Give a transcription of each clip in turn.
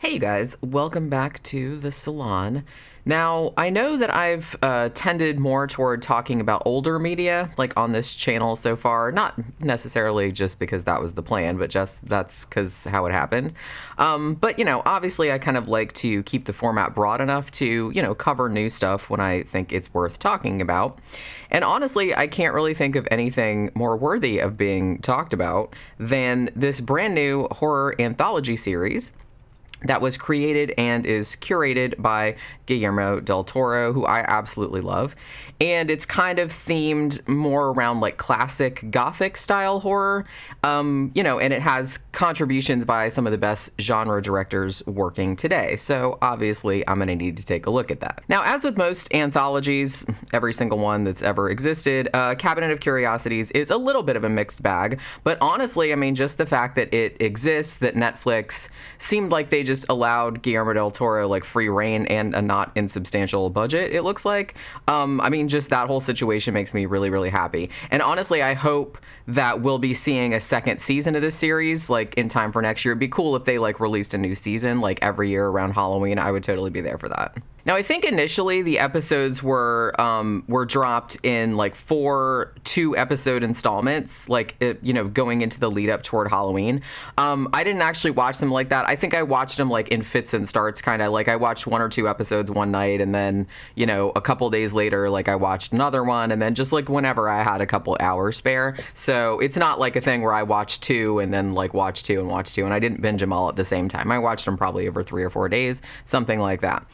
Hey you guys, welcome back to the salon. Now, I know that I've tended more toward talking about older media, like on this channel so far, not necessarily just because that was the plan, but just that's because how it happened. But, obviously I kind of like to keep the format broad enough to, cover new stuff when I think it's worth talking about. And honestly, I can't really think of anything more worthy of being talked about than this brand new horror anthology series that was created and is curated by Guillermo del Toro, who I absolutely love. And it's kind of themed more around like classic Gothic style horror, and it has contributions by some of the best genre directors working today. So obviously I'm going to need to take a look at that. Now, as with most anthologies, every single one that's ever existed, Cabinet of Curiosities is a little bit of a mixed bag. But honestly, I mean, just the fact that it exists, that Netflix seemed like they just allowed Guillermo del Toro like free reign and a not insubstantial budget, it looks like. Just that whole situation makes me really, really happy. And honestly, I hope that we'll be seeing a second season of this series like in time for next year. It'd be cool if they like released a new season like every year around Halloween. I would totally be there for that. Now, I think initially the episodes were dropped in like 4 2-episode installments, like going into the lead up toward Halloween. I didn't actually watch them like that. I think I watched them like in fits and starts, kind of like I watched 1 or 2 episodes one night, and then a couple days later, like I watched another one, and then just like whenever I had a couple hours spare. So it's not like a thing where I watched 2 and then like watch 2 and watch 2, and I didn't binge them all at the same time. I watched them probably over 3 or 4 days, something like that.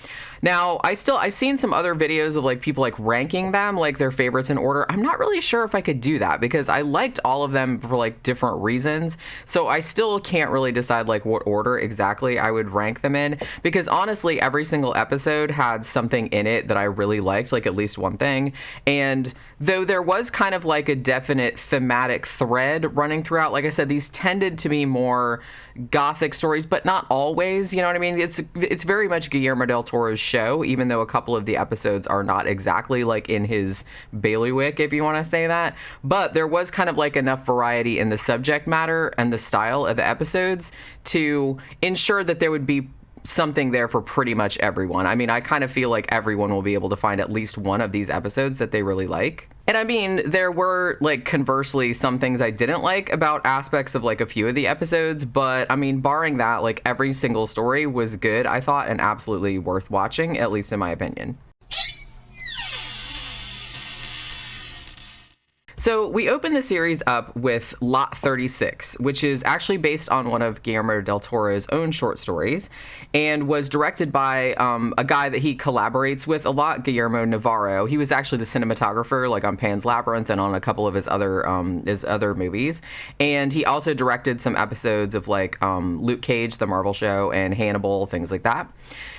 Now, I've seen some other videos of like people like ranking them, like their favorites in order. I'm not really sure if I could do that because I liked all of them for like different reasons. So I still can't really decide like what order exactly I would rank them in, because honestly, every single episode had something in it that I really liked, like at least one thing. And though there was kind of like a definite thematic thread running throughout, like I said, these tended to be more Gothic stories, but not always, you know what I mean? It's very much Guillermo del Toro's show, even though a couple of the episodes are not exactly like in his bailiwick, if you want to say that. But there was kind of like enough variety in the subject matter and the style of the episodes to ensure that there would be something there for pretty much everyone. I mean, I kind of feel like everyone will be able to find at least one of these episodes that they really like. And I mean, there were, like, conversely, some things I didn't like about aspects of, like, a few of the episodes. But, I mean, barring that, like, every single story was good, I thought, and absolutely worth watching, at least in my opinion. So we open the series up with Lot 36, which is actually based on one of Guillermo del Toro's own short stories and was directed by a guy that he collaborates with a lot, Guillermo Navarro. He was actually the cinematographer like on Pan's Labyrinth and on a couple of his other movies. And he also directed some episodes of like Luke Cage, The Marvel Show, and Hannibal, things like that.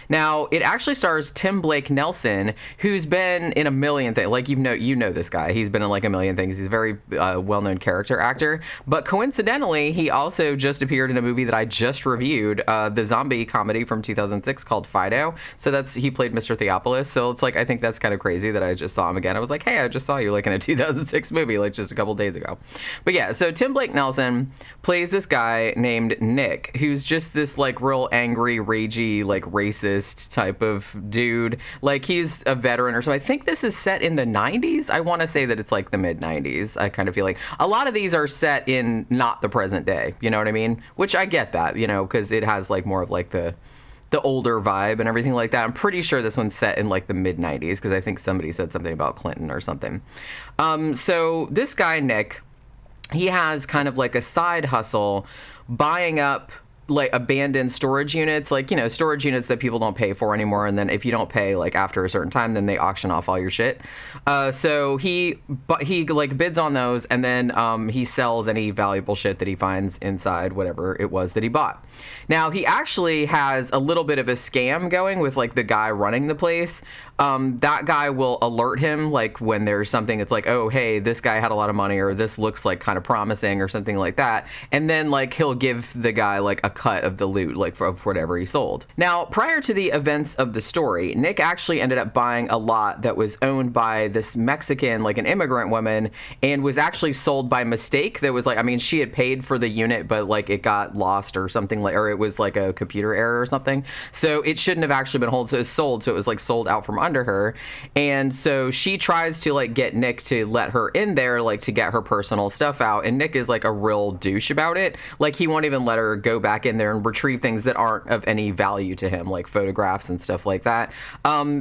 Now, it actually stars Tim Blake Nelson, who's been in a million things. Like, you know this guy. He's been in like a million things. He's a very well-known character actor. But coincidentally, he also just appeared in a movie that I just reviewed, the zombie comedy from 2006 called Fido. So he played Mr. Theopolis. So it's like, I think that's kind of crazy that I just saw him again. I was like, hey, I just saw you like in a 2006 movie, like just a couple days ago. But yeah, so Tim Blake Nelson plays this guy named Nick, who's just this like real angry, ragey, like racist type of dude. Like, he's a veteran or something. I think this is set in the 90s. I want to say that it's like the mid 90s. I kind of feel like a lot of these are set in not the present day, you know what I mean? Which I get that, because it has like more of like the older vibe and everything like that. I'm pretty sure this one's set in like the mid 90s because I think somebody said something about Clinton or something. So this guy Nick, he has kind of like a side hustle buying up like abandoned storage units, like, storage units that people don't pay for anymore. And then if you don't pay like after a certain time, then they auction off all your shit. So he like bids on those, and then he sells any valuable shit that he finds inside whatever it was that he bought. Now, he actually has a little bit of a scam going with like the guy running the place. that guy will alert him like when there's something that's like, oh, hey, this guy had a lot of money, or this looks like kind of promising or something like that. And then like he'll give the guy like a cut of the loot, like of whatever he sold. Now, prior to the events of the story, Nick actually ended up buying a lot that was owned by this Mexican, like an immigrant woman, and was actually sold by mistake. That was like, I mean, she had paid for the unit, but like it got lost or something, like, or it was like a computer error or something. So it shouldn't have actually been sold. So it was like sold out from under her. And so she tries to like get Nick to let her in there, like to get her personal stuff out. And Nick is like a real douche about it. Like he won't even let her go back in there and retrieve things that aren't of any value to him, like photographs and stuff like that.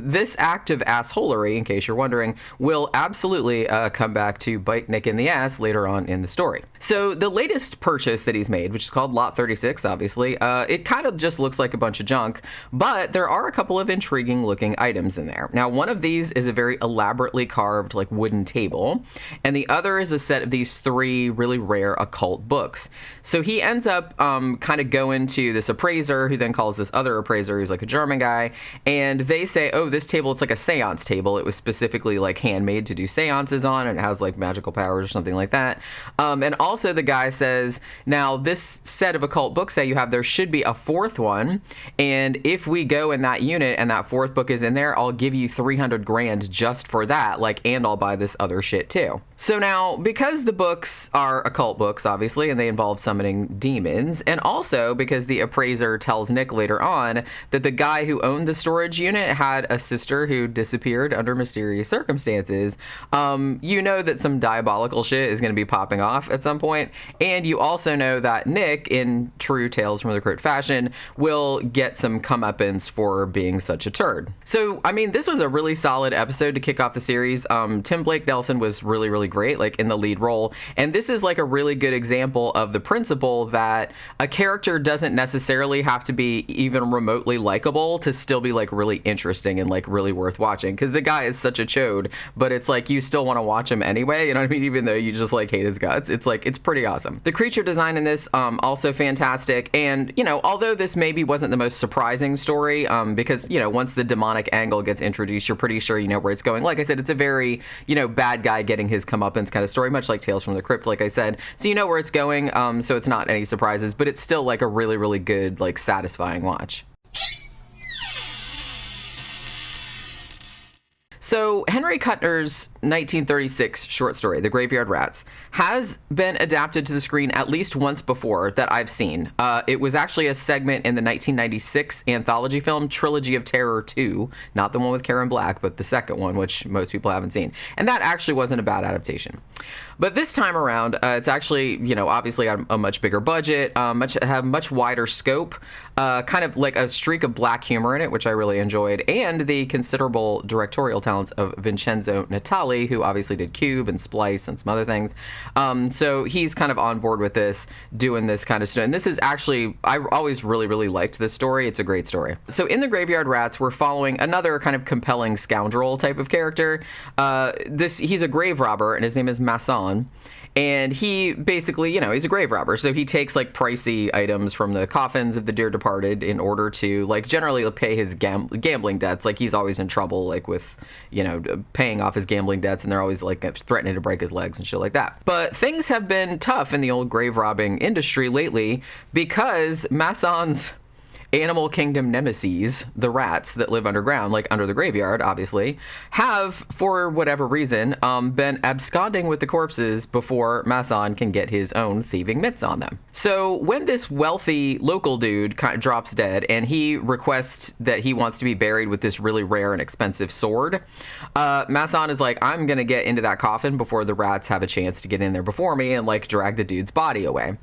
This act of assholery, in case you're wondering, will absolutely come back to bite Nick in the ass later on in the story. So the latest purchase that he's made, which is called Lot 36, obviously, it kind of just looks like a bunch of junk, but there are a couple of intriguing looking items in there. Now, one of these is a very elaborately carved like wooden table, and the other is a set of these 3 really rare occult books. So he ends up kind of going to this appraiser, who then calls this other appraiser, who's like a German guy, and they say, oh, this table, it's like a seance table. It was specifically like handmade to do seances on, and it has like magical powers or something like that. And also the guy says, now this set of occult books that you have, there should be a 4th one, and if we go in that unit and that 4th book is in there, I'll give you 300 grand just for that, like, and I'll buy this other shit too. So now, because the books are occult books, obviously, and they involve summoning demons, and also because the appraiser tells Nick later on that the guy who owned the storage unit had a sister who disappeared under mysterious circumstances, you know that some diabolical shit is going to be popping off at some point. And you also know that Nick, in true Tales from the Crypt fashion, will get some comeuppance for being such a turd. So, I mean, this was a really solid episode to kick off the series. Tim Blake Nelson was really, really great, like in the lead role. And this is like a really good example of the principle that a character doesn't necessarily have to be even remotely likable to still be like really interesting and like really worth watching. Because the guy is such a chode, but it's like you still want to watch him anyway, you know what I mean? Even though you just like hate his guts. It's like, it's pretty awesome. The creature design in this, also fantastic. And, you know, although this maybe wasn't the most surprising story, because, you know, once the demonic angle gets introduced, you're pretty sure you know where it's going. Like I said, it's a very, you know, bad guy getting his comeuppance kind of story, much like Tales from the Crypt, like I said. So you know where it's going, so it's not any surprises, but it's still like a really, really good, like satisfying watch. So Henry Kuttner's 1936 short story, The Graveyard Rats, has been adapted to the screen at least once before that I've seen. It was actually a segment in the 1996 anthology film Trilogy of Terror 2, not the one with Karen Black, but the second one, which most people haven't seen. And that actually wasn't a bad adaptation. But this time around, it's actually, you know, obviously a much bigger budget, have much wider scope, kind of like a streak of black humor in it, which I really enjoyed, and the considerable directorial talents of Vincenzo Natali, who obviously did Cube and Splice and some other things. So he's kind of on board with this, doing this kind of stuff. And this is actually, I always really, really liked this story. It's a great story. So in The Graveyard Rats, we're following another kind of compelling scoundrel type of character. He's a grave robber, and his name is Masson. And he basically, you know, he's a grave robber. So he takes like pricey items from the coffins of the dear departed in order to like generally pay his gambling debts. Like he's always in trouble, like with, you know, paying off his gambling debts, and they're always like threatening to break his legs and shit like that. But things have been tough in the old grave robbing industry lately because Masson's animal kingdom nemesis, the rats that live underground, like under the graveyard, obviously, have, for whatever reason, been absconding with the corpses before Masson can get his own thieving mitts on them. So when this wealthy local dude kind of drops dead and he requests that he wants to be buried with this really rare and expensive sword, Masson is like, I'm gonna get into that coffin before the rats have a chance to get in there before me and like drag the dude's body away.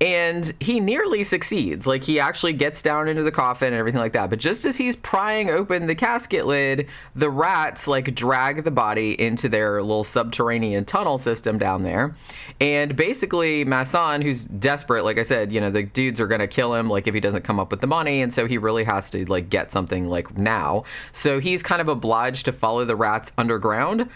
And he nearly succeeds. Like, he actually gets down into the coffin and everything like that. But just as he's prying open the casket lid, the rats, like, drag the body into their little subterranean tunnel system down there. And basically, Masson, who's desperate, like I said, you know, the dudes are going to kill him, like, if he doesn't come up with the money. And so he really has to, like, get something, like, now. So he's kind of obliged to follow the rats underground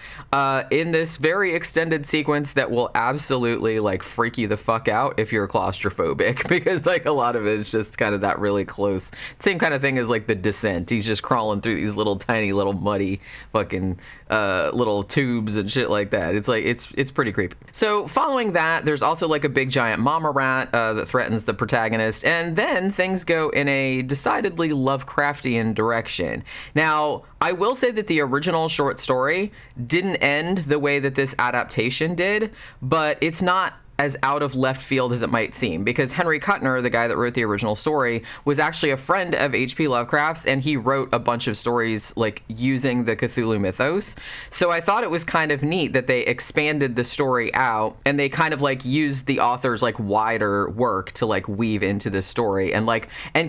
in this very extended sequence that will absolutely, like, freak you the fuck out if you're a claustrophobic claustrophobic because like a lot of it is just kind of that really close, same kind of thing as like The Descent. He's just crawling through these little tiny little muddy fucking little tubes and shit like that. It's like it's pretty creepy. So following that, there's also like a big giant mama rat that threatens the protagonist, and then things go in a decidedly Lovecraftian direction. Now, I will say that the original short story didn't end the way that this adaptation did, but it's not as out of left field as it might seem, because Henry Kuttner, the guy that wrote the original story, was actually a friend of H.P. Lovecraft's, and he wrote a bunch of stories like using the Cthulhu mythos. So I thought it was kind of neat that they expanded the story out and they kind of like used the author's like wider work to like weave into the story and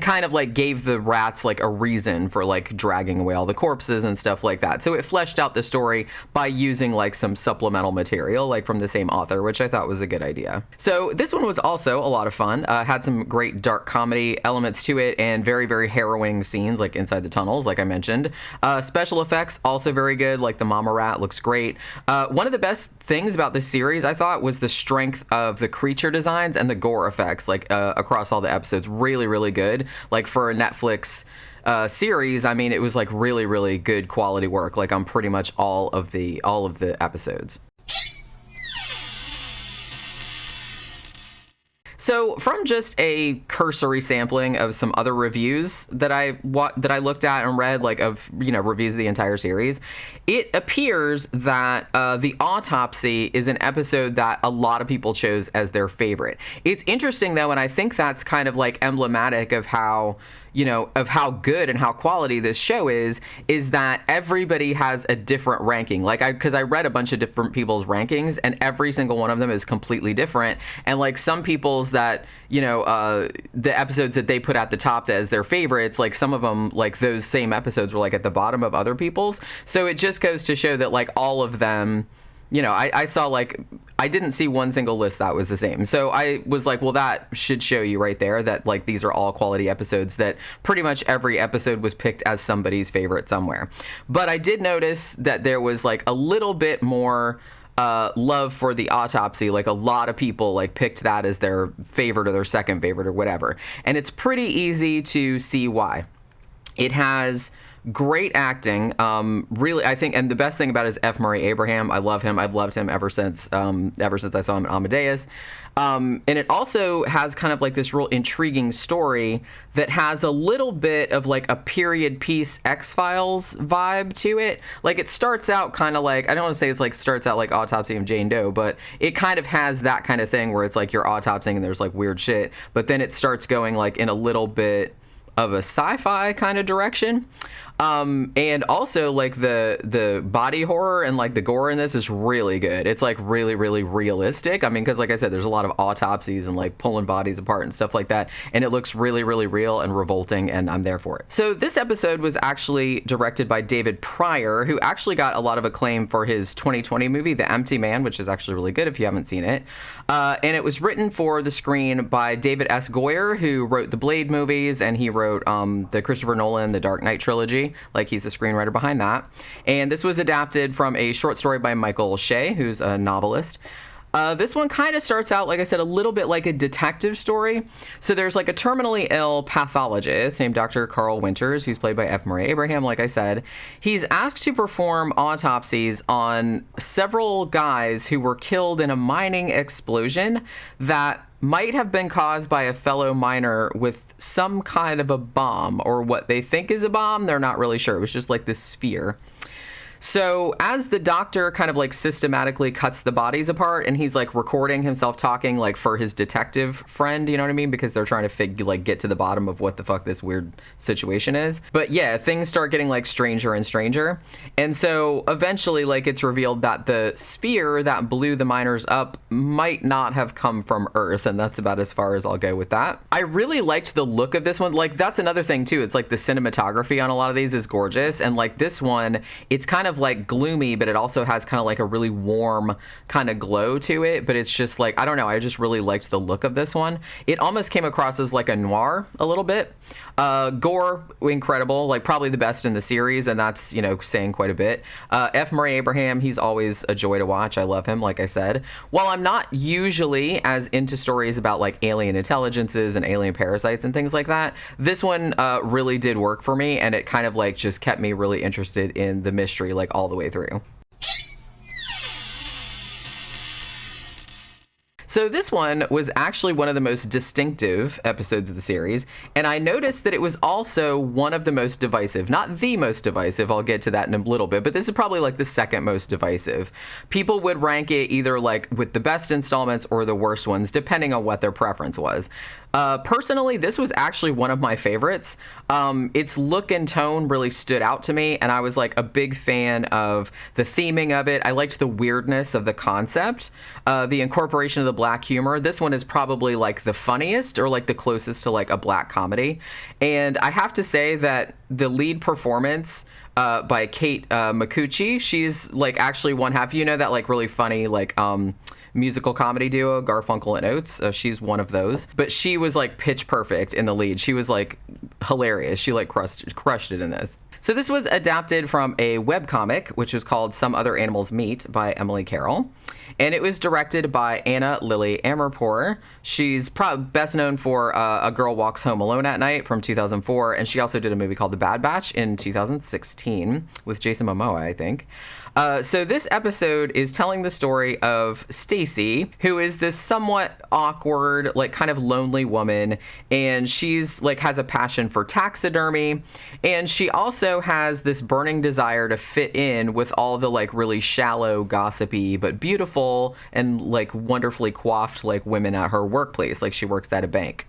kind of like gave the rats like a reason for like dragging away all the corpses and stuff like that. So it fleshed out the story by using like some supplemental material like from the same author, which I thought was a good idea. So this one was also a lot of fun. Had some great dark comedy elements to it and very, very harrowing scenes like inside the tunnels, like I mentioned. Special effects also very good, like the mama rat looks great. One of the best things about this series, I thought, was the strength of the creature designs and the gore effects, like across all the episodes. Really, really good. Like for a Netflix series, I mean, it was like really, really good quality work, like on pretty much all of the episodes. So from just a cursory sampling of some other reviews that I looked at and read, like of, reviews of the entire series, it appears that the Autopsy is an episode that a lot of people chose as their favorite. It's interesting though, and I think that's kind of like emblematic of how good and how quality this show is that everybody has a different ranking. Because I read a bunch of different people's rankings, and every single one of them is completely different. And like some people's that, the episodes that they put at the top as their favorites, like some of them, like those same episodes were like at the bottom of other people's. So it just goes to show that like all of them, I saw like, I didn't see one single list that was the same. So I was like, well, that should show you right there that like these are all quality episodes, that pretty much every episode was picked as somebody's favorite somewhere. But I did notice that there was like a little bit more love for the Autopsy. Like a lot of people like picked that as their favorite or their second favorite or whatever. And it's pretty easy to see why. It has great acting, really, I think, and the best thing about it is F. Murray Abraham. I love him. I've loved him ever since I saw him in Amadeus. And it also has kind of like this real intriguing story that has a little bit of like a period piece X-Files vibe to it. Like it starts out kind of like, I don't want to say it's like starts out like Autopsy of Jane Doe, but it kind of has that kind of thing where it's like you're autopsying and there's like weird shit, but then it starts going like in a little bit of a sci-fi kind of direction. And also like the body horror and like the gore in this is really good. It's like really, really realistic. I mean, because like I said, there's a lot of autopsies and like pulling bodies apart and stuff like that. And it looks really, really real and revolting, and I'm there for it. So this episode was actually directed by David Pryor, who actually got a lot of acclaim for his 2020 movie, The Empty Man, which is actually really good if you haven't seen it. And it was written for the screen by David S. Goyer, who wrote the Blade movies, and he wrote the Christopher Nolan, The Dark Knight trilogy. Like he's the screenwriter behind that. And this was adapted from a short story by Michael Shea, who's a novelist. This one kind of starts out, like I said, a little bit like a detective story. So there's like a terminally ill pathologist named Dr. Carl Winters, who's played by F. Murray Abraham, like I said. He's asked to perform autopsies on several guys who were killed in a mining explosion that might have been caused by a fellow miner with some kind of a bomb, or what they think is a bomb. They're not really sure. It was just like this sphere. So as the doctor kind of like systematically cuts the bodies apart, and he's like recording himself talking like for his detective friend, you know what I mean? Because they're trying to get to the bottom of what the fuck this weird situation is. But yeah, things start getting like stranger and stranger. And so eventually like it's revealed that the sphere that blew the miners up might not have come from Earth. And that's about as far as I'll go with that. I really liked the look of this one. Like that's another thing too. It's like the cinematography on a lot of these is gorgeous. And like this one, it's kind of of like gloomy, but it also has kind of like a really warm kind of glow to it. But it's just like, I don't know, I just really liked the look of this one. It almost came across as like a noir a little bit. Gore, incredible, like probably the best in the series, and that's, you know, saying quite a bit. F. Murray Abraham, he's always a joy to watch. I love him, like I said. While I'm not usually as into stories about like alien intelligences and alien parasites and things like that, this one really did work for me, and it kind of like just kept me really interested in the mystery like all the way through. So this one was actually one of the most distinctive episodes of the series, and I noticed that it was also one of the most divisive. Not the most divisive, I'll get to that in a little bit, but this is probably like the second most divisive. People would rank it either like with the best installments or the worst ones, depending on what their preference was. Personally, this was actually one of my favorites. Its look and tone really stood out to me, and I was like a big fan of the theming of it. I liked the weirdness of the concept, the incorporation of the black humor. This one is probably like the funniest, or like the closest to like a black comedy. And I have to say that the lead performance by Kate Micucci, she's like actually one half, you know, that like really funny like musical comedy duo Garfunkel and Oates. She's one of those, but she was like pitch perfect in the lead. She was like hilarious. She like crushed it in this. So this was adapted from a webcomic, which was called Some Other Animals Meet by Emily Carroll. And it was directed by Anna Lily Amirpour. She's best known for A Girl Walks Home Alone at Night from 2004. And she also did a movie called The Bad Batch in 2016 with Jason Momoa, I think. So this episode is telling the story of Stacy, who is this somewhat awkward, like kind of lonely woman, and she's like has a passion for taxidermy, and she also has this burning desire to fit in with all the like really shallow, gossipy, but beautiful and like wonderfully coiffed like women at her workplace. Like she works at a bank.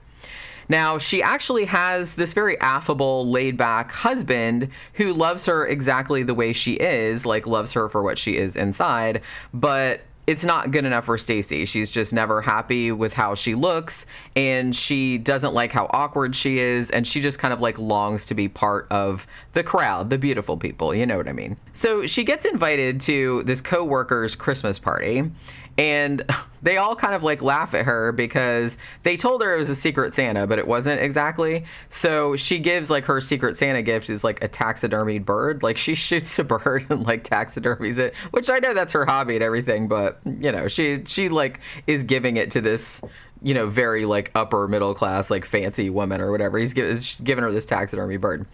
Now, she actually has this very affable, laid-back husband who loves her exactly the way she is, like loves her for what she is inside, but it's not good enough for Stacy. She's just never happy with how she looks, and she doesn't like how awkward she is, and she just kind of like longs to be part of the crowd, the beautiful people, you know what I mean? So she gets invited to this co-worker's Christmas party, and they all kind of like laugh at her because they told her it was a Secret Santa, but it wasn't exactly. So she gives like her Secret Santa gift is like a taxidermied bird. Like she shoots a bird and like taxidermies it, which I know that's her hobby and everything, but you know, she like is giving it to this, you know, very like upper middle class, like fancy woman or whatever. He's giving her this taxidermy bird.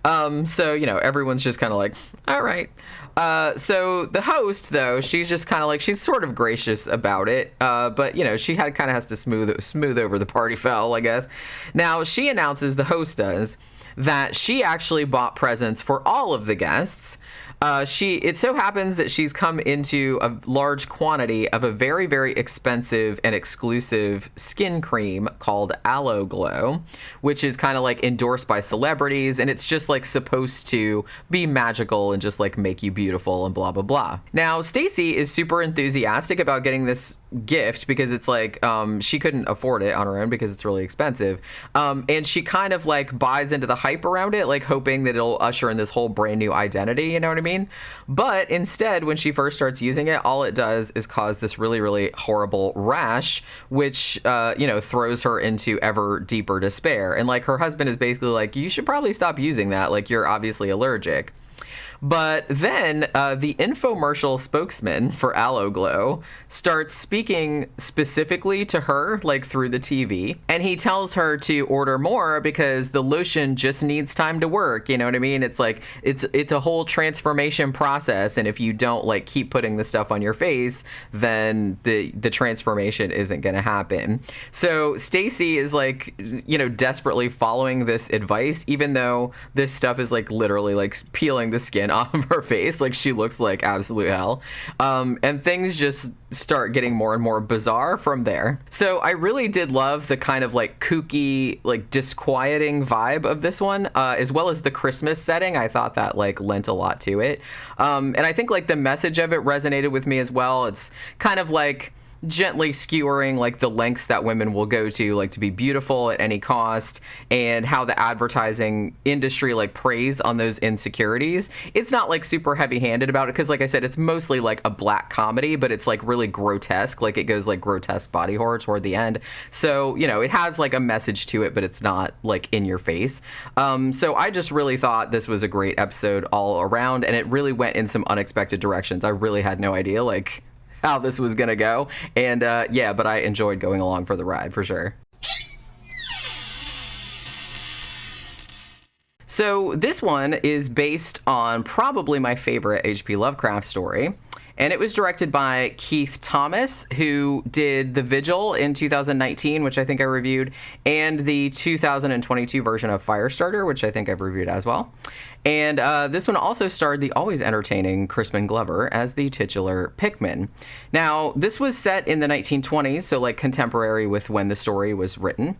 So, you know, everyone's just kind of like, all right. So the host, though, she's just kind of like, she's sort of gracious about it. But, you know, she kind of has to smooth over the party foul, I guess. Now, she announces, the host does, that she actually bought presents for all of the guests. It so happens that she's come into a large quantity of a very, very expensive and exclusive skin cream called Aloe Glow, which is kind of like endorsed by celebrities, and it's just like supposed to be magical and just like make you beautiful and blah, blah, blah. Now, Stacy is super enthusiastic about getting this gift because it's like she couldn't afford it on her own because it's really expensive, and she kind of like buys into the hype around it, like hoping that it'll usher in this whole brand new identity, you know what I mean? But instead, when she first starts using it, all it does is cause this really, really horrible rash, which you know, throws her into ever deeper despair. And like her husband is basically like, you should probably stop using that, like you're obviously allergic. But then the infomercial spokesman for Aloe Glow starts speaking specifically to her, like through the TV, and he tells her to order more because the lotion just needs time to work. You know what I mean? It's like it's a whole transformation process, and if you don't like keep putting the stuff on your face, then the transformation isn't going to happen. So Stacy is like, you know, desperately following this advice, even though this stuff is like literally like peeling the skin off of her face. Like she looks like absolute hell. And things just start getting more and more bizarre from there. So I really did love the kind of like kooky, like disquieting vibe of this one, as well as the Christmas setting. I thought that like lent a lot to it. And I think like the message of it resonated with me as well. It's kind of like, gently skewering like the lengths that women will go to, like to be beautiful at any cost, and how the advertising industry like preys on those insecurities. It's not like super heavy-handed about it, because like I said, it's mostly like a black comedy, but it's like really grotesque. Like it goes like grotesque body horror toward the end. So, you know, it has like a message to it, but it's not like in your face. So I just really thought this was a great episode all around, and it really went in some unexpected directions. I really had no idea like how this was gonna go, and yeah, but I enjoyed going along for the ride for sure. So this one is based on probably my favorite H.P. Lovecraft story, and it was directed by Keith Thomas, who did The Vigil in 2019, which I think I reviewed, and the 2022 version of Firestarter, which I think I've reviewed as well. And this one also starred the always entertaining Crispin Glover as the titular Pickman. Now, this was set in the 1920s, so like contemporary with when the story was written.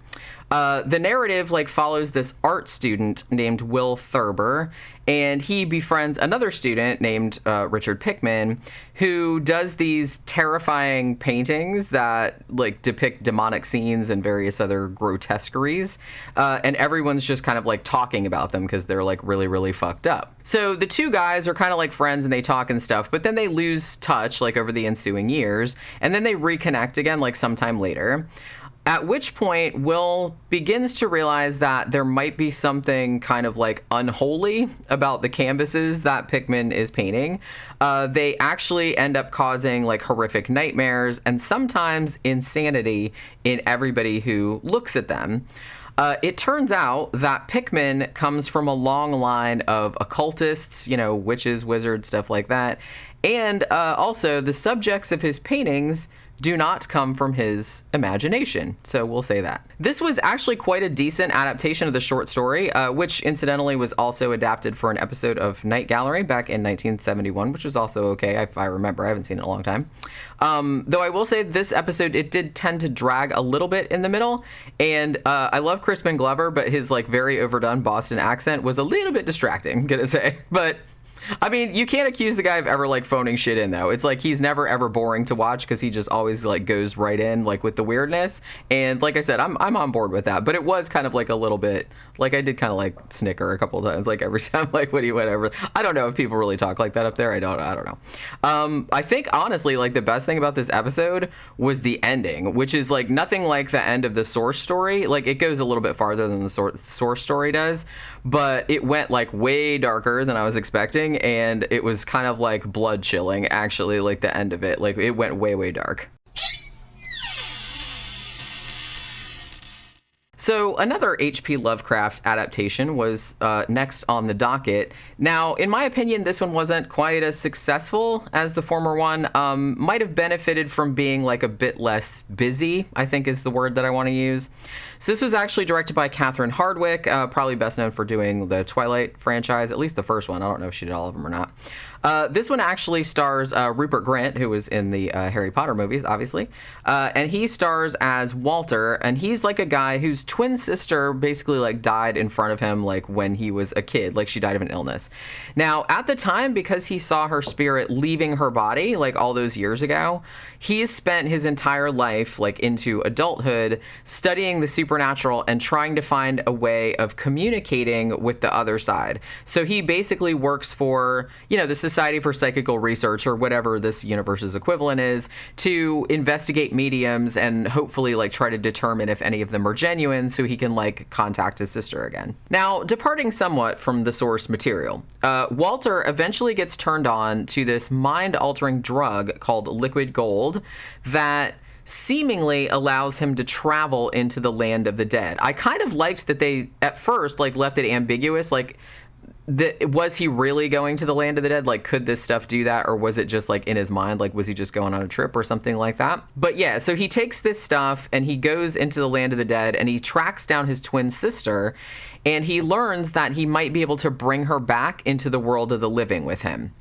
The narrative like follows this art student named Will Thurber, and he befriends another student named Richard Pickman, who does these terrifying paintings that like depict demonic scenes and various other grotesqueries, and everyone's just kind of like talking about them because they're like really, really fucked up. So the two guys are kind of like friends and they talk and stuff, but then they lose touch like over the ensuing years, and then they reconnect again like sometime later. At which point, Will begins to realize that there might be something kind of like unholy about the canvases that Pickman is painting. They actually end up causing like horrific nightmares and sometimes insanity in everybody who looks at them. It turns out that Pickman comes from a long line of occultists, you know, witches, wizards, stuff like that. And also, the subjects of his paintings do not come from his imagination. So we'll say that. This was actually quite a decent adaptation of the short story, which incidentally was also adapted for an episode of Night Gallery back in 1971, which was also okay, if I remember. I haven't seen it in a long time. Though I will say this episode, it did tend to drag a little bit in the middle. And I love Crispin Glover, but his like very overdone Boston accent was a little bit distracting, I'm gonna say. But I mean, you can't accuse the guy of ever like phoning shit in, though. It's like he's never ever boring to watch because he just always like goes right in like with the weirdness. And like I said, I'm on board with that. But it was kind of like a little bit like I did kind of like snicker a couple of times, like every time, like whatever. I don't know if people really talk like that up there. I don't know. I think honestly, like the best thing about this episode was the ending, which is like nothing like the end of the source story. Like it goes a little bit farther than the source story does, but it went like way darker than I was expecting. And it was kind of like blood chilling, actually, like the end of it. Like it went way, way dark. So another H.P. Lovecraft adaptation was next on the docket. Now, in my opinion, this one wasn't quite as successful as the former one. Might have benefited from being like a bit less busy, I think is the word that I want to use. So this was actually directed by Catherine Hardwicke, probably best known for doing the Twilight franchise, at least the first one. I don't know if she did all of them or not. This one actually stars Rupert Grint, who was in the Harry Potter movies, obviously. And he stars as Walter, and he's like a guy whose twin sister basically like died in front of him like when he was a kid, like she died of an illness. Now, at the time, because he saw her spirit leaving her body like all those years ago, he has spent his entire life like into adulthood studying the supernatural and trying to find a way of communicating with the other side. So he basically works for, you know, the Society for Psychical Research or whatever this universe's equivalent is, to investigate mediums and hopefully like try to determine if any of them are genuine so he can like contact his sister again. Now, departing somewhat from the source material, Walter eventually gets turned on to this mind-altering drug called liquid gold that seemingly allows him to travel into the land of the dead. I kind of liked that they at first like left it ambiguous, like was he really going to the land of the dead? Like, could this stuff do that? Or was it just like in his mind? Like, was he just going on a trip or something like that? But yeah, so he takes this stuff and he goes into the land of the dead and he tracks down his twin sister, and he learns that he might be able to bring her back into the world of the living with him.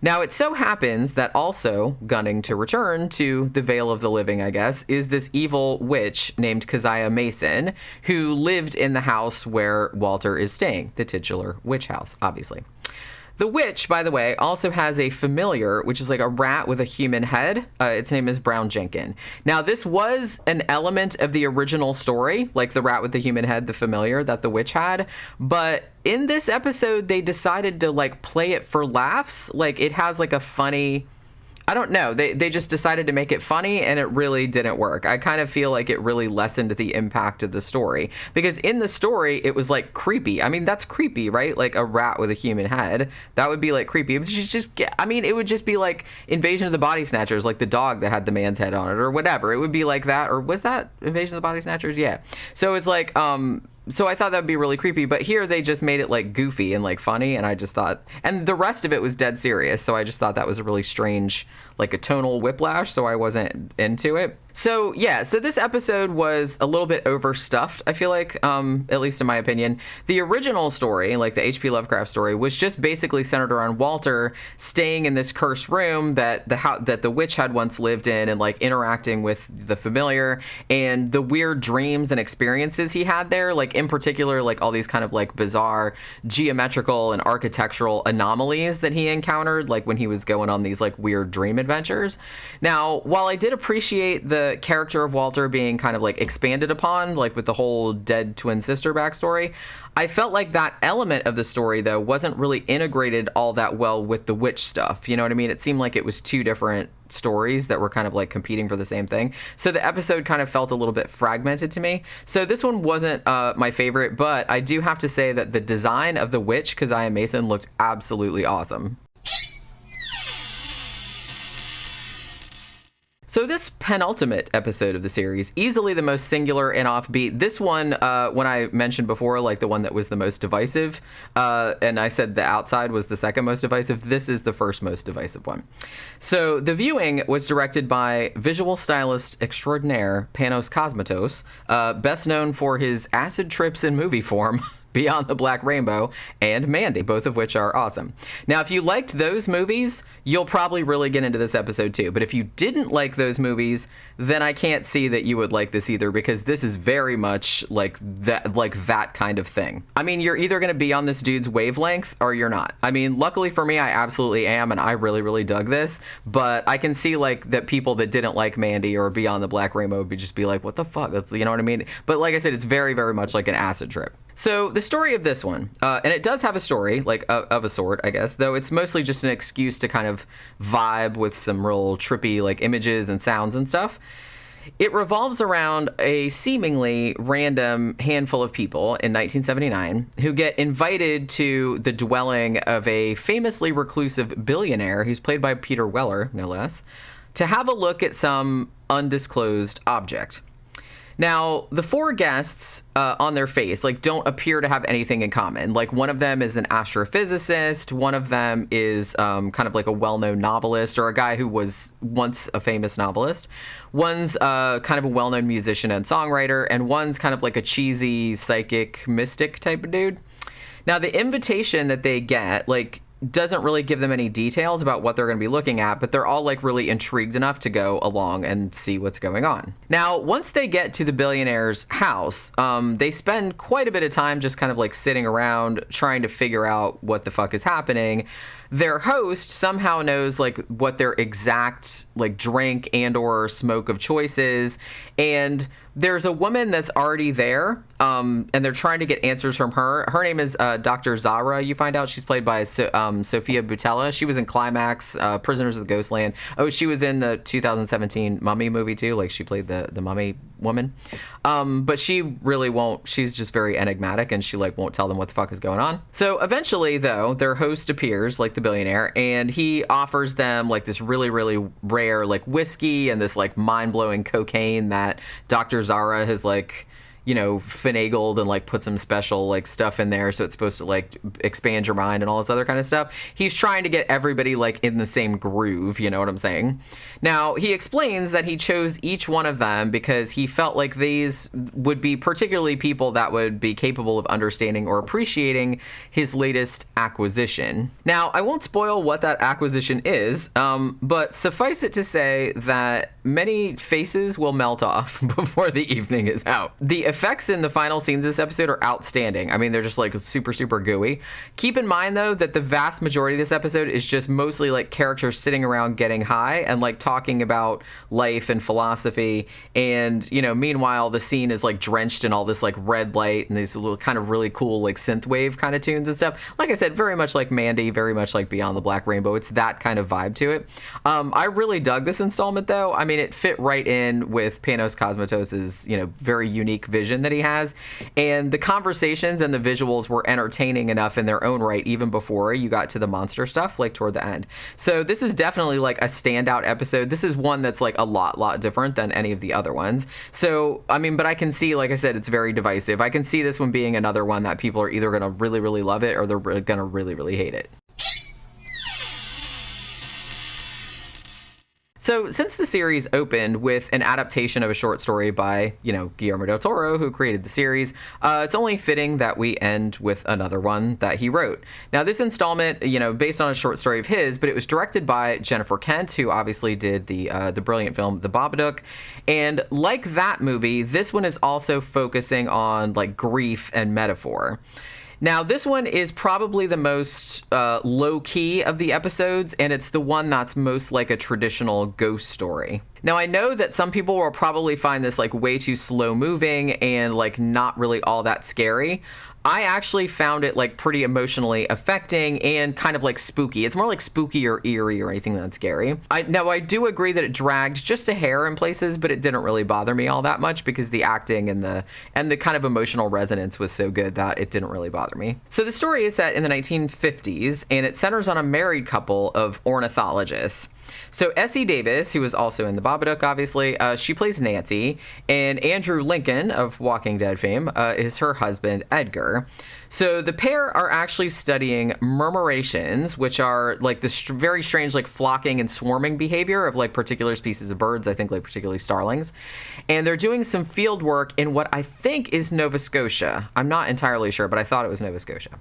Now, it so happens that also gunning to return to the Vale of the Living, I guess, is this evil witch named Keziah Mason, who lived in the house where Walter is staying, the titular witch house, obviously. The witch, by the way, also has a familiar, which is like a rat with a human head. Its name is Brown Jenkin. Now, this was an element of the original story, like the rat with the human head, the familiar that the witch had. But in this episode, they decided to like play it for laughs. Like it has like a funny... I don't know. They just decided to make it funny, and it really didn't work. I kind of feel like it really lessened the impact of the story, because in the story, it was like creepy. I mean, that's creepy, right? Like a rat with a human head. That would be like creepy. It was just I mean, it would just be like Invasion of the Body Snatchers, like the dog that had the man's head on it or whatever. It would be like that. Or was that Invasion of the Body Snatchers? Yeah. So it's like, so I thought that would be really creepy, but here they just made it like goofy and like funny, and I just thought, and the rest of it was dead serious, so I just thought that was a really strange, like a tonal whiplash, so I wasn't into it. So yeah, so this episode was a little bit overstuffed, I feel like, at least in my opinion. The original story, like the H.P. Lovecraft story, was just basically centered around Walter staying in this cursed room that the witch had once lived in, and like interacting with the familiar, and the weird dreams and experiences he had there, like in particular, like all these kind of like bizarre geometrical and architectural anomalies that he encountered, like when he was going on these like weird dream adventures. Now, while I did appreciate the character of Walter being kind of like expanded upon, like with the whole dead twin sister backstory, I felt like that element of the story, though, wasn't really integrated all that well with the witch stuff. You know what I mean? It seemed like it was two different stories that were kind of like competing for the same thing. So the episode kind of felt a little bit fragmented to me. So this one wasn't my favorite, but I do have to say that the design of the witch, Keziah Mason, looked absolutely awesome. So this penultimate episode of the series, easily the most singular and offbeat. This one, when I mentioned before, like the one that was the most divisive, and I said the outside was the second most divisive, this is the first most divisive one. So the viewing was directed by visual stylist extraordinaire Panos Cosmatos, best known for his acid trips in movie form, Beyond the Black Rainbow, and Mandy, both of which are awesome. Now, if you liked those movies, you'll probably really get into this episode too. But if you didn't like those movies, then I can't see that you would like this either, because this is very much like that kind of thing. I mean, you're either going to be on this dude's wavelength or you're not. I mean, luckily for me, I absolutely am, and I really, really dug this. But I can see like that people that didn't like Mandy or Beyond the Black Rainbow would just be like, what the fuck? That's, you know what I mean? But like I said, it's very, very much like an acid trip. So the story of this one, and it does have a story, like of a sort, I guess, though it's mostly just an excuse to kind of vibe with some real trippy like images and sounds and stuff. It revolves around a seemingly random handful of people in 1979 who get invited to the dwelling of a famously reclusive billionaire, who's played by Peter Weller, no less, to have a look at some undisclosed object. Now, the four guests on their face, like, don't appear to have anything in common. Like, one of them is an astrophysicist. One of them is kind of like a well-known novelist, or a guy who was once a famous novelist. One's kind of a well-known musician and songwriter, and one's kind of like a cheesy psychic mystic type of dude. Now, the invitation that they get, like, doesn't really give them any details about what they're going to be looking at, but they're all like really intrigued enough to go along and see what's going on. Now, once they get to the billionaire's house, they spend quite a bit of time just kind of like sitting around trying to figure out what the fuck is happening. Their host somehow knows like what their exact like drink and or smoke of choice is, and there's a woman that's already there, and they're trying to get answers from her. Her name is Dr. Zara. You find out she's played by Sophia Boutella. She was in Climax, Prisoners of the Ghostland. Oh, she was in the 2017 Mummy movie too. Like, she played the mummy woman. But she really won't. She's just very enigmatic, and she like won't tell them what the fuck is going on. So eventually, though, their host appears, like the billionaire, and he offers them like this really, really rare like whiskey and this like mind-blowing cocaine that Dr. Zara has like, you know, finagled and like put some special like stuff in there, so it's supposed to like expand your mind and all this other kind of stuff. He's trying to get everybody like in the same groove, you know what I'm saying? Now, he explains that he chose each one of them because he felt like these would be particularly people that would be capable of understanding or appreciating his latest acquisition. Now, I won't spoil what that acquisition is, but suffice it to say that many faces will melt off before the evening is out. The effects in the final scenes of this episode are outstanding. I mean, they're just like super, super gooey. Keep in mind, though, that the vast majority of this episode is just mostly like characters sitting around getting high and like talking about life and philosophy. And, you know, meanwhile, the scene is like drenched in all this like red light and these little kind of really cool like synthwave kind of tunes and stuff. Like I said, very much like Mandy, very much like Beyond the Black Rainbow. It's that kind of vibe to it. I really dug this installment, though. I mean, it fit right in with Panos Cosmatos's, you know, very unique vision that he has. And the conversations and the visuals were entertaining enough in their own right, even before you got to the monster stuff, like toward the end. So this is definitely like a standout episode. This is one that's like a lot different than any of the other ones. So, I mean, but I can see, like I said, it's very divisive. I can see this one being another one that people are either going to really love it or they're going to really hate it. So since the series opened with an adaptation of a short story by, you know, Guillermo del Toro, who created the series, it's only fitting that we end with another one that he wrote. Now, this installment, you know, based on a short story of his, but it was directed by Jennifer Kent, who obviously did the brilliant film The Babadook. And like that movie, this one is also focusing on like grief and metaphor. Now, this one is probably the most low-key of the episodes, and it's the one that's most like a traditional ghost story. Now, I know that some people will probably find this like way too slow-moving and like not really all that scary. I actually found it like pretty emotionally affecting and kind of like spooky. It's more like spooky or eerie or anything that's scary. Now, I do agree that it dragged just a hair in places, but it didn't really bother me all that much because the acting and the kind of emotional resonance was so good that it didn't really bother me. So the story is set in the 1950s, and it centers on a married couple of ornithologists. So Essie Davis, who was also in The Babadook, obviously, she plays Nancy, and Andrew Lincoln of Walking Dead fame is her husband, Edgar. So the pair are actually studying murmurations, which are like this very strange like flocking and swarming behavior of like particular species of birds, I think like particularly starlings. And they're doing some field work in what I think is Nova Scotia. I'm not entirely sure, but I thought it was Nova Scotia.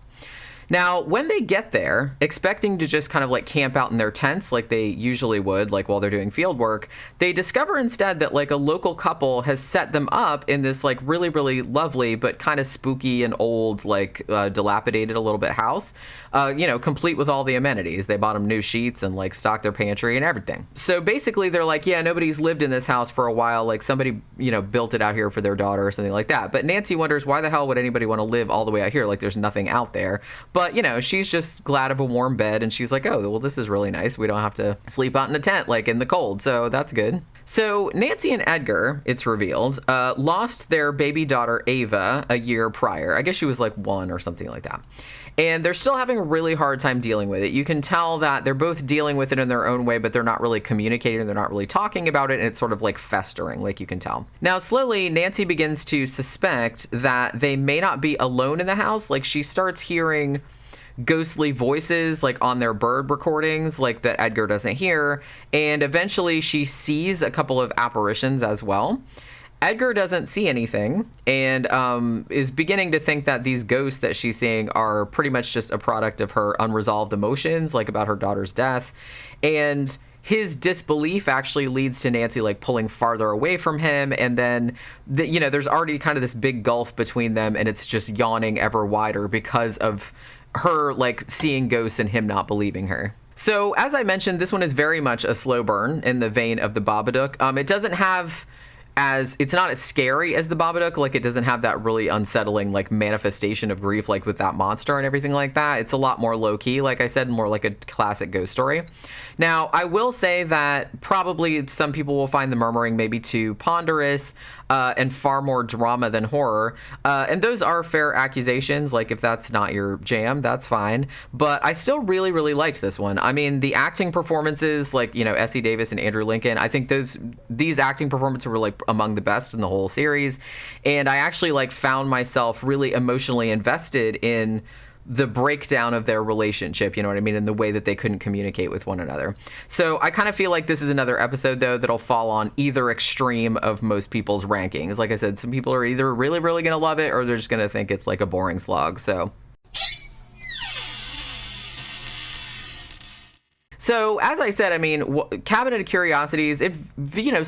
Now, when they get there, expecting to just kind of like camp out in their tents like they usually would, like while they're doing field work, they discover instead that like a local couple has set them up in this like really lovely but kind of spooky and old, like dilapidated a little bit house, you know, complete with all the amenities. They bought them new sheets and like stocked their pantry and everything. So basically they're like, yeah, nobody's lived in this house for a while. Like somebody, you know, built it out here for their daughter or something like that. But Nancy wonders, why the hell would anybody want to live all the way out here? Like there's nothing out there. But, you know, she's just glad of a warm bed, and she's like, oh, well, this is really nice. We don't have to sleep out in a tent, like in the cold, so that's good. So Nancy and Edgar, it's revealed, lost their baby daughter, Ava, a year prior. I guess she was like 1 or something like that. And they're still having a really hard time dealing with it. You can tell that they're both dealing with it in their own way, but they're not really communicating. They're not really talking about it. And it's sort of like festering, like you can tell. Now, slowly, Nancy begins to suspect that they may not be alone in the house. Like she starts hearing ghostly voices like on their bird recordings, like that Edgar doesn't hear. And eventually she sees a couple of apparitions as well. Edgar doesn't see anything and is beginning to think that these ghosts that she's seeing are pretty much just a product of her unresolved emotions, like about her daughter's death. And his disbelief actually leads to Nancy like pulling farther away from him. And then, you know, there's already kind of this big gulf between them, and it's just yawning ever wider because of her like seeing ghosts and him not believing her. So as I mentioned, this one is very much a slow burn in the vein of The Babadook. It doesn't have it's not as scary as The Babadook. Like it doesn't have that really unsettling like manifestation of grief like with that monster and everything like that. It's a lot more low key, like I said, more like a classic ghost story. Now, I will say that probably some people will find The Murmuring maybe too ponderous and far more drama than horror. And those are fair accusations. Like if that's not your jam, that's fine. But I still really liked this one. I mean, the acting performances, like, you know, Essie Davis and Andrew Lincoln, I think these acting performances were like among the best in the whole series. And I actually like found myself really emotionally invested in the breakdown of their relationship, you know what I mean, and the way that they couldn't communicate with one another. So I kind of feel like this is another episode, though, that'll fall on either extreme of most people's rankings. Like I said, some people are either really going to love it or they're just going to think it's like a boring slog. So So, as I said, I mean, Cabinet of Curiosities, it,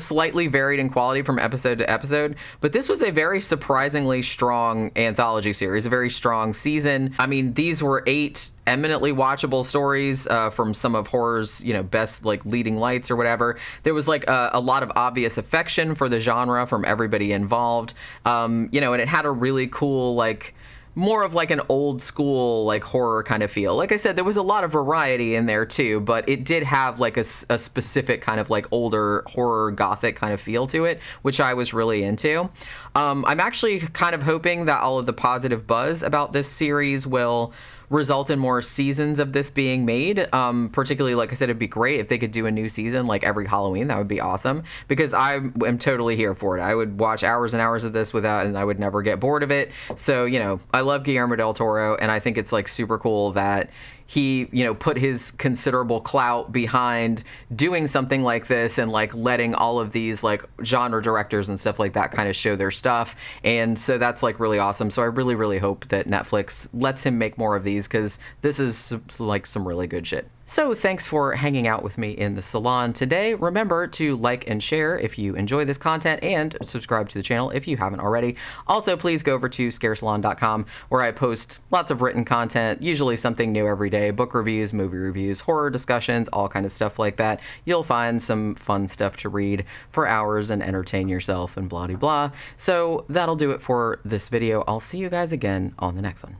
slightly varied in quality from episode to episode, but this was a very surprisingly strong anthology series, a very strong season. I mean, these were 8 eminently watchable stories from some of horror's, best, like, leading lights or whatever. There was, like, a lot of obvious affection for the genre from everybody involved, and it had a really cool, like, more of like an old school like horror kind of feel. Like I said, there was a lot of variety in there too, but it did have like a specific kind of like older horror gothic kind of feel to it, which I was really into. I'm actually kind of hoping that all of the positive buzz about this series will result in more seasons of this being made. Particularly, like I said, it'd be great if they could do a new season like every Halloween. That would be awesome, because I am totally here for it. I would watch hours and hours of this without, and I would never get bored of it. So, I love Guillermo del Toro, and I think it's like super cool that he, put his considerable clout behind doing something like this and like letting all of these like genre directors and stuff like that kind of show their stuff. And so that's like really awesome. So I really, really hope that Netflix lets him make more of these, because this is like some really good shit. So thanks for hanging out with me in the salon today. Remember to like and share if you enjoy this content, and subscribe to the channel if you haven't already. Also, please go over to scaresalon.com, where I post lots of written content, usually something new every day, book reviews, movie reviews, horror discussions, all kind of stuff like that. You'll find some fun stuff to read for hours and entertain yourself and blah, blah, blah. So that'll do it for this video. I'll see you guys again on the next one.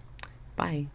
Bye.